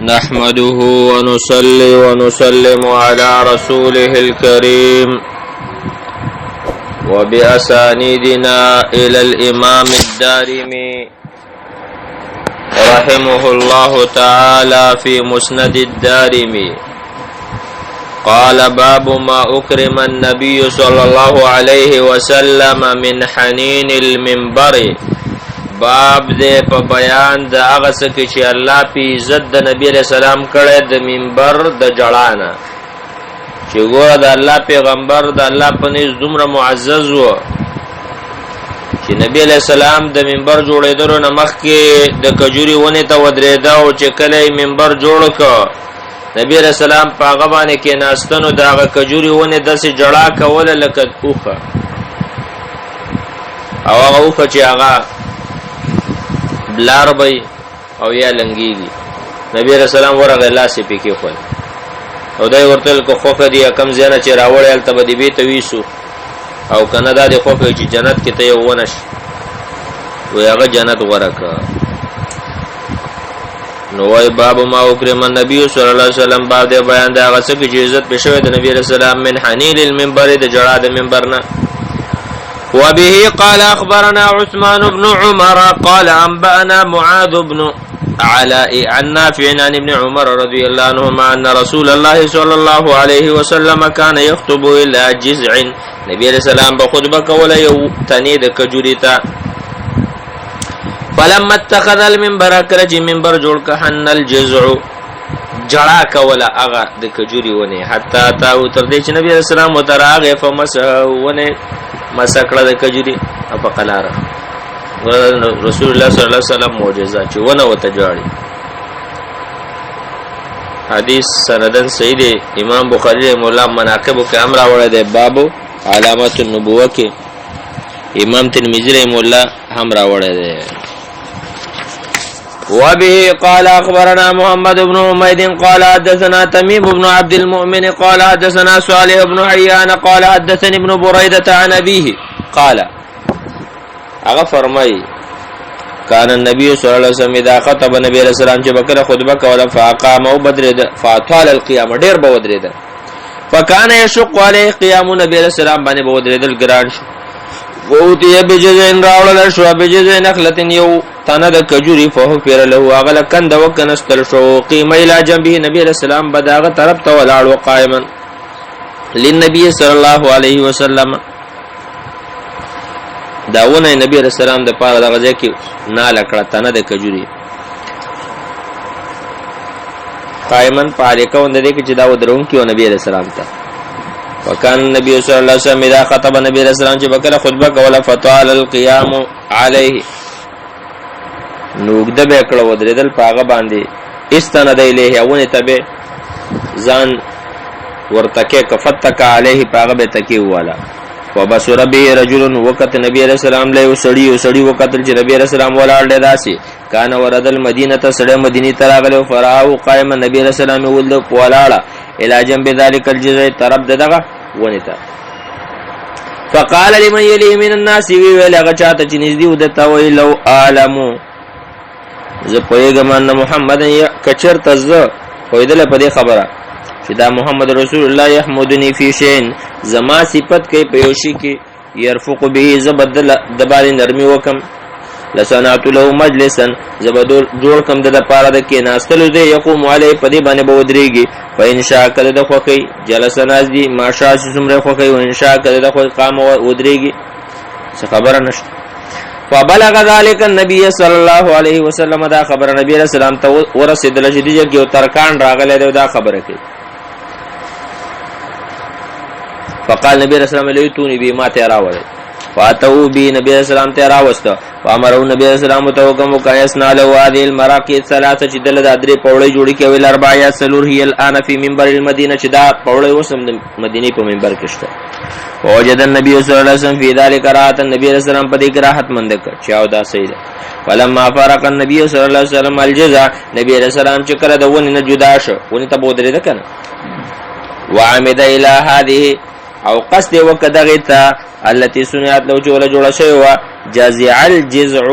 نحمده ونصلي ونسلم على رسوله الكريم وبأسانيدنا إلى الإمام الدارمي رحمه الله تعالى في مسند الدارمي قال باب ما أكرم النبي صلى الله عليه وسلم من حنين المنبر باب دې په بیان د هغه څه کې چې الله په عزت د نبی علیہ السلام کړه د منبر د جړانا چې ګوره د الله پیغمبر د الله په نس دومره معزز و چې نبی علیہ السلام د منبر جوړېدلو نه مخکې د کجوري ونې ته ودرېده او چې کله یې منبر جوړ کړ نبی علیہ السلام په هغه باندې کېناستنو د هغه کجوري ونې داسې جړا کوله لکه اوښه او هغه اوښه چې هغه بلار بی او یا لنگیگی نبی علیہ السلام ورغه لاس پی کې خو او دای ورتل کو خوخه دی کم زیانه چې راوړل ال تبدی بیت ویسو او کنه دا دی خوخه چې جنت کې ته یو ونش و هغه جنت ورکا نو وای باب ما اکرم النبی صلی الله علیه وسلم باب دی بیان دا هغه څه چې عزت بشوي د نبی علیہ السلام من حنین المنبر د جړا د منبرنا وبه قال أخبرنا عثمان بن عمر قال أنبأنا معاذ بن علاء عن نافع عن ابن عمر رضي الله عنهما أن رسول الله صلى الله عليه وسلم كان يخطب إلى جزع نبي عليه السلام بخطبة ولا يتنيد كجريتا فلما اتخذ المنبر كرج منبر جوړ كحن الجزع جړا کولا اغا د کجوري ونه حتا تاو تر دې چې نبی عليه السلام وتراغه فمسونه مسکړه د کجوري په قلاره رسول الله صلی الله علیه وسلم معجزه چې ونه وته جوړي حدیث سندن صحیح دی امام بخاری مولا مناقب کې امر راوړی دی باب علامات النبوه کې امام ترمذی مولا هم راوړی دی وبه قال أخبرنا محمد بن حميد قال حدثنا تميم بن عبد المؤمن قال حدثنا صالح بن حيان قال حدثني ابن بريدة عن أبيه قال أغا فرمي كان النبي صلى الله عليه وسلم إذا خطب النبي عليه السلام بكر خطبك ولا فأقام وبدرد فأطال القيام دير بودرد فكان يشق عليه قيام النبي عليه السلام بني بودرد القران ووتي بجزء راول شو بجزء نخلة يو تانا د کجوري فهو پیر له اغل کند وکنستل شو قیمه الى جنبه نبی علیہ السلام بداغه طرف ته ولاړ وقائما للنبي صلی الله علیه وسلم داونه نبی علیہ السلام د پاره دغه ځکه نه لکړه تانا د کجوري قائما پالیکو د دې کې چې دا ودرون کیو نبی علیہ السلام ته وکان نبی صلی الله علیه وسلم اذا خطب نبی علیہ السلام چې بکره خطبه کوله فطال القيام علیه نوګد به کړه ودرېدل پاغه باندې استند الیه اونه تبه ځان ورتکه کفتک علیه پاغه به تکی والا وبصر به رجل وقت نبی علیہ السلام له سړی وقت چې نبی علیہ السلام ولاړ داسي کان ورد المدینه سړی مدینی تراغله فراو قائم نبی علیہ السلام ولد ولاړه الی جنب ذلک الجزء طرف دغه ونیتا فقال لمن يلي من الناس وی لغه چاته چې نږدې ودتا وی لو عالمو زه پوهېږم ان محمد کچر تزه پوهېدله په دې خبره چې دا محمد رسول الله يحمدني في شيء زما صفت کوي په یو شي کې يرفق به زبدل دبالي نرمي وکم لسنات له مجلسا زبدل جوړ کم د پاره د کې ناستلو دې يقوم عليه په دې باندې بودريږي فإن شاء کله د خوخي جلس نازدي ما شاء سمره خوخي وإن شاء کله د خوخي قام ودريږي څه خبره نشته فبلغ ذلك النبي صلى الله عليه وسلم دا خبر نبی علیہ السلام ته ورسېدل چې دې یو ترکان راغله دا خبره کوي فقال نبی علیہ السلام لیتونی بی ما ته راوړل فاتو بی نبی علیہ السلام ته راوسته فامروا نبی علیہ السلام ته حکم وکایسنا له هذه المراقي ثلاثه چې دل د درې پوړې جوړی کوي الاربع یا سلور هي الان في منبر المدینه چې دا پوړې وسم د مدینه په منبر کې شته وجد النبي صلى الله عليه وسلم في ذلك راحت النبي عليه السلام په دې کې راحت مند کړ چې او دا صحیح ده فلما فارق النبي صلى الله عليه وسلم الجزع نبی عليه السلام چې کړه د ونی نه جدا شو ونی ته بودرې ده کنه وعمد الى هذه او قصد وکدغه ته التي سنيات لو جوړه شوی و جزع الجزع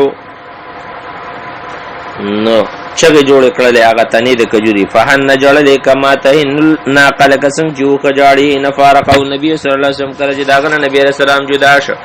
نو چغې جوړې کړلې هغه تنې د کجوري فهن جړلې کما تهن ناقه لکه څنګه چې اوښه جاړي نه فارقه نبي صلی الله علیه وسلم کله چې د هغه نه نبي علیه السلام جدا شو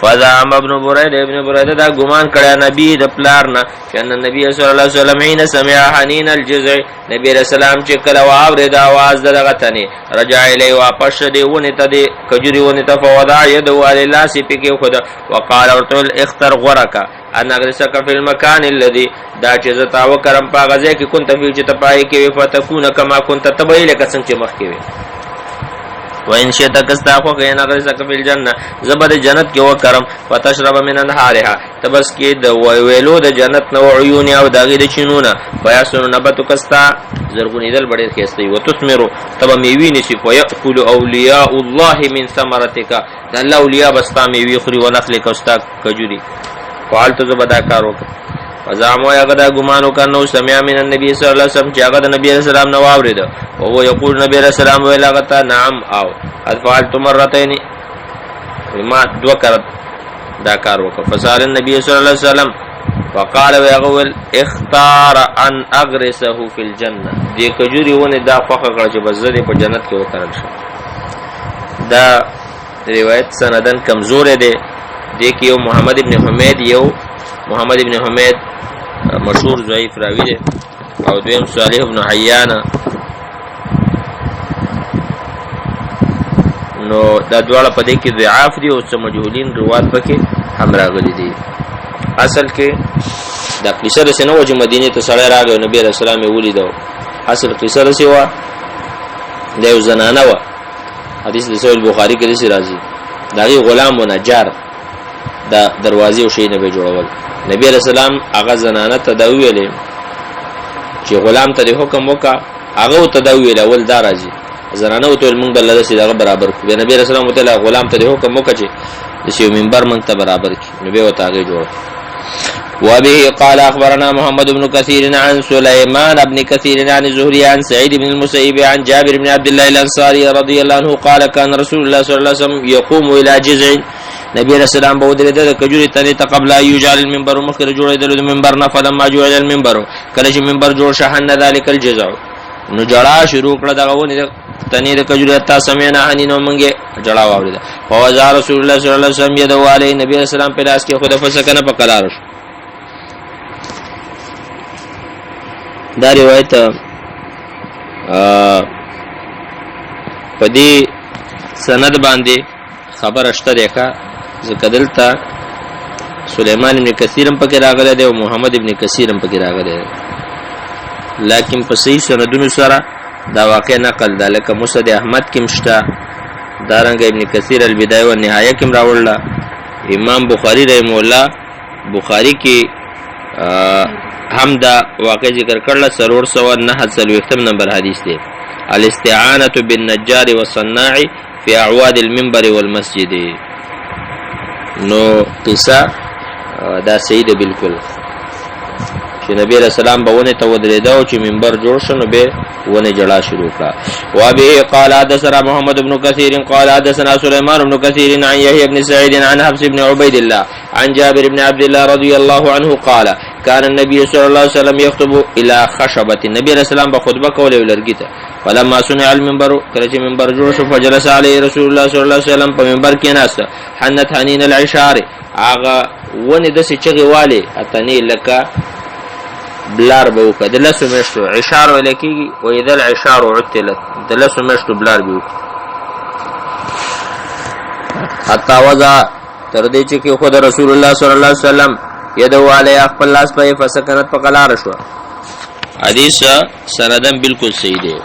فزعم ابن بريده دا ګمان کړی نبي د پلار نه چې نبي صلی الله علیه وسلم حين سمع حنين الجزع نبي علیه السلام چې کله واورېد اواز دغه تنې رجع الی واپس دی ونې ته دی کجوري ونې ته فوضع يده على اللاس پکې خود وقال ورته اختر غرکا ان اغرسک فی المکان الذي دا چې زتا وکرم په غزه کې كنت فی چې تپای کې فتكون كما كنت تبای لك څنګه چې مخ کې وي وان شئت کستاخو کې ان اغرسک فی الجنه زبر جنت کې وکرم فتشرب من انهارها تبس کې د ویلو د جنت نو عيون او داغې د چینونه بیاسن نبت کستا زرغونی دل بڑے خسته و تثمر تب میوی نشي فيأكل اولیاء الله من ثمرتك د الله اولیاء بستا میوی خوري ونخل کستا کجوري فعلت زبدا کارو وزعموا یغدا گمانو کنو سمع من النبي صلی الله علیه وسلم چې هغه د نبی علیہ السلام نو اورید او هو یقول نبی علیہ السلام ویلاغتا نعم او فعلت مرتين ما دو کرت دا کار وکړه فسال النبي صلی الله علیه وسلم وقال ويغول اختار ان اغرسه في الجنه دې کجوري ونه دا فخر کړ چې بزره په جنت کې وکړل شي دا روایت سندن کمزور دی دیکھیو محمد ابن حمید مشهور ضعیف راوی دی او دویم صالح ابن حیان نو دا دواړه په دې کې ضعاف دي او څه مجهولین روایت پکې هم راغلي دي اصل کې دا قصه د سينو چې مدینه ته سړی راغی نبی رسول الله یې ولیدو اصل قصه د سیوا د یو زنانه و حدیث د صحیح بخاری کې راځي داغي غلام و نجار دا دروازې او شی نه به جوړول نبی رسول الله هغه زنانه ته دا ویلې چې غلام ته حکم وکا هغه ته دا ویل اول دا راځي زنانه او ته موږ بل سي دا برابر کو نبی رسول الله تعالی غلام ته حکم وکړي چې شی منبر موږ ته برابر کی نبی وته هغه جوړ وبه قال اخبرنا محمد بن كثير عن سليمان بن كثير عن الزهري عن سعيد بن المسيب عن جابر بن عبد الله الانصاري رضي الله عنه قال كان رسول الله صلى الله عليه وسلم يقوم الى جذع نبی رسول الله بود له د کجوري تنه قبل يجعل المنبر مخر جوړ د منبر نه فلما جوړ المنبر کله چې منبر جوړ شهن ذلك الجزع نو جړه شروع کړه دغه ونه تنه د کجوري تا سمعنا انینو منګه جړه واورید فوزا رسول الله صلی الله علیه وسلم يدو علی نبی رسول الله په لاس کې خود فسکنه پکلار دا روایت پدې سند باندې خبر اشته ده ځکه دلته سليمان ابن كثير هم پکې راغلی دی او محمد ابن كثير هم پکې راغلی دی لیکن په صحیح سندونو سره دا واقع نقل ده لکه مسند احمد کې مشته دارنګ ابن كثير البدايه والنهايه کې راوړل امام بخاری رحم الله بخاری کې هم دا واقع ذکر کړل سرور 909 نمبر حدیث دی الاستعانه بالنجار والصناع في اعواد المنبر والمسجد نو قصه دا صحیح ده بالکل چې نبی رسول الله باندې تو درېدا او چې منبر جوړ شنو به ونه جړه شروع کړه وابه قال حدثنا محمد بن كثير قال حدثنا سليمان بن كثير عن يحيى بن سعيد عن حفص بن عبيد الله عن جابر بن عبد الله رضي الله عنه قال كان النبي صلى الله عليه وسلم يخطب الى خشبه النبي رسول الله بخطبه کوله ولرګیته فلما سمع المنبر کله چې منبر جوړ شو فجلس عليه رسول الله صلى الله عليه وسلم په منبر کې ناست حنت حنين العشار اغه ونه د سچغي والي اتني لك بلار به وکړه د لسو میاشتو عشار ولکېږي و اذا العشار عطلت د لسو میاشتو بلار به وکړه حتی وضع تر دې چې کې خود رسول الله صلی الله علیه وسلم یدو علی خپل لاس په فسکنت په قلار شو حدیث سندن بالکل صحیح دی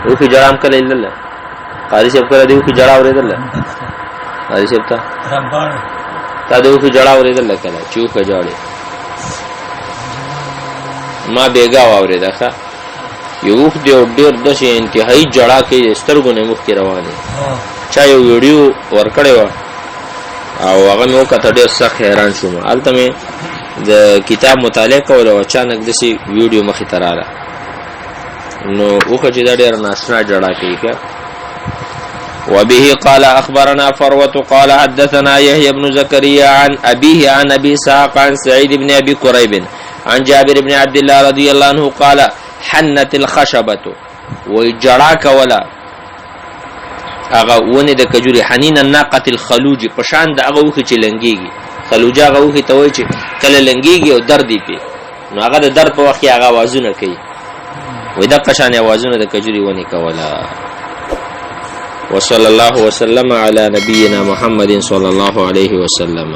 او کی جرام کله الله قاری صاحب کړه دیو کی جړه اوریدل قاری صاحب تا دیو کی جړه اوریدل کله چوکه جوړه ما بیگا واورید ښه یو دی ډیر د شي انتهایی جړه کې سترګونه مخ کې روانه چا یو ویډیو ورکړی و او هغه نو کته ډیر سخت حیران شوم البته مې د کتاب مطالعه کول او اچانک د شي ویډیو مخې ته رااله نو وخه چې دا ډیر ناشنا جړه کې وبه قال اخبرنا فروه قال حدثنا يحيى بن زكريا عن ابيه عن ابي اسحاق عن سعيد بن ابي قريب عن جابر بن عبد الله رضي الله عنه قال حنت الخشبه وجراك ولا اغه ونه د کجوري حنین الناقه الخلوج پشان د اغه وخ چلنګيږي خلوجا اغه وخ ته وای چې کله لنګيږي او درد دی نو هغه د درد په وخت هغه आवाजونه کوي وې د قشان आवाजونه د کجوري ونه کولا. وصلى الله وسلم على نبينا محمد صلى الله عليه وسلم.